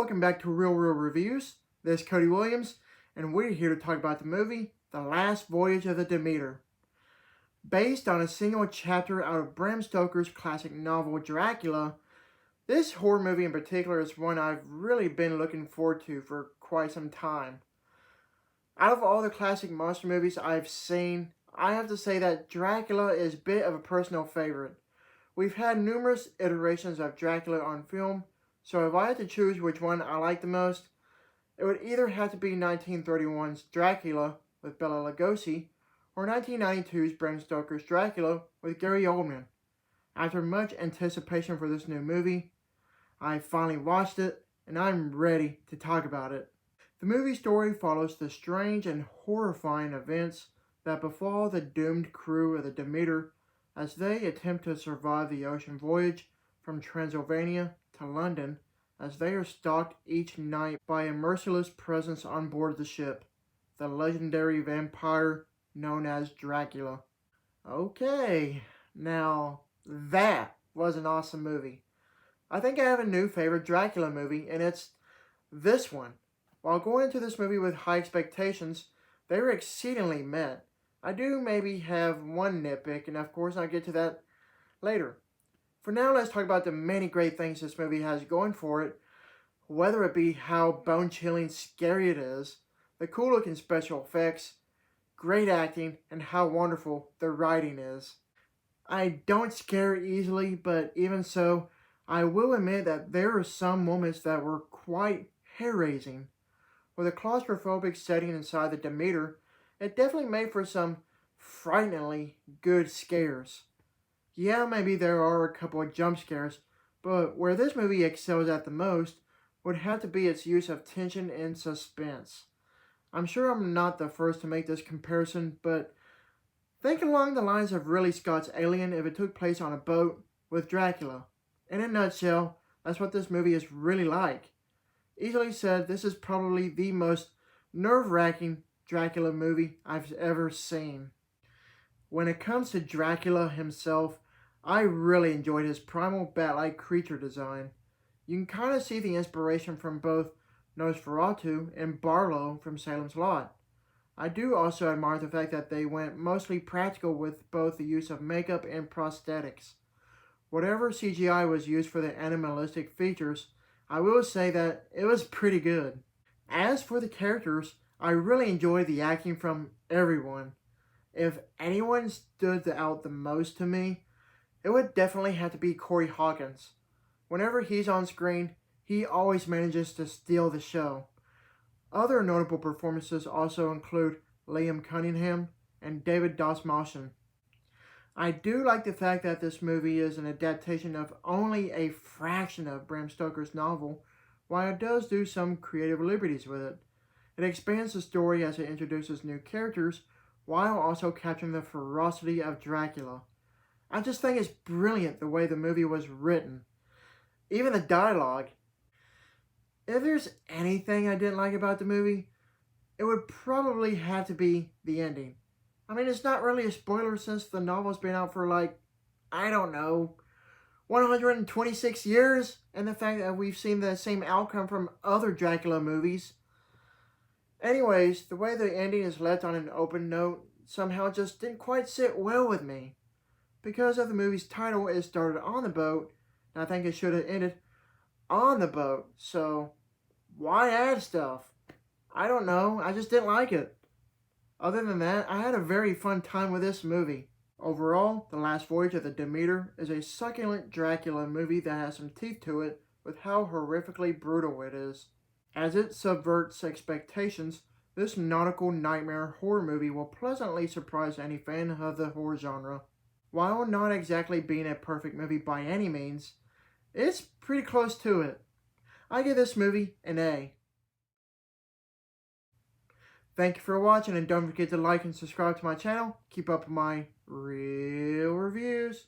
welcome back to Real Reviews. This is Cody Williams, and we're here to talk about the movie, The Last Voyage of the Demeter. Based on a single chapter out of Bram Stoker's classic novel Dracula, this horror movie in particular is one I've really been looking forward to for quite some time. Out of all the classic monster movies I've seen, I have to say that Dracula is a bit of a personal favorite. We've had numerous iterations of Dracula on film, so if I had to choose which one I like the most, it would either have to be 1931's Dracula with Bela Lugosi or 1992's Bram Stoker's Dracula with Gary Oldman. After much anticipation for this new movie, I finally watched it and I'm ready to talk about it. The movie story follows the strange and horrifying events that befall the doomed crew of the Demeter as they attempt to survive the ocean voyage from Transylvania to London, as they are stalked each night by a merciless presence on board the ship, the legendary vampire known as Dracula. Okay, now that was an awesome movie. I think I have a new favorite Dracula movie, and it's this one. While going into this movie with high expectations, they were exceedingly met. I do maybe have one nitpick, and of course I'll get to that later. For now, let's talk about the many great things this movie has going for it, whether it be how bone-chilling scary it is, the cool-looking special effects, great acting, and how wonderful the writing is. I don't scare easily, but even so, I will admit that there are some moments that were quite hair-raising. With a claustrophobic setting inside the Demeter, it definitely made for some frighteningly good scares. Yeah, maybe there are a couple of jump scares, but where this movie excels at the most would have to be its use of tension and suspense. I'm sure I'm not the first to make this comparison, but think along the lines of Ridley Scott's Alien if it took place on a boat with Dracula. In a nutshell, that's what this movie is really like. Easily said, this is probably the most nerve-wracking Dracula movie I've ever seen. When it comes to Dracula himself, I really enjoyed his primal bat-like creature design. You can kind of see the inspiration from both Nosferatu and Barlow from Salem's Lot. I do also admire the fact that they went mostly practical with both the use of makeup and prosthetics. Whatever CGI was used for the animalistic features, I will say that it was pretty good. As for the characters, I really enjoyed the acting from everyone. If anyone stood out the most to me, it would definitely have to be Corey Hawkins. Whenever he's on screen, he always manages to steal the show. Other notable performances also include Liam Cunningham and David Dastmalchian. I do like the fact that this movie is an adaptation of only a fraction of Bram Stoker's novel, while it does do some creative liberties with it. It expands the story as it introduces new characters, while also capturing the ferocity of Dracula. I just think it's brilliant the way the movie was written. Even the dialogue. If there's anything I didn't like about the movie, it would probably have to be the ending. I mean, it's not really a spoiler since the novel's been out for 126 years, and the fact that we've seen the same outcome from other Dracula movies. Anyways, the way the ending is left on an open note somehow just didn't quite sit well with me. Because of the movie's title, it started on the boat, and I think it should have ended on the boat. So, why add stuff? I don't know, I just didn't like it. Other than that, I had a very fun time with this movie. Overall, The Last Voyage of the Demeter is a succulent Dracula movie that has some teeth to it with how horrifically brutal it is. As it subverts expectations, this nautical nightmare horror movie will pleasantly surprise any fan of the horror genre. While not exactly being a perfect movie by any means, it's pretty close to it. I give this movie an A. Thank you for watching, and don't forget to like and subscribe to my channel. Keep up with my real reviews.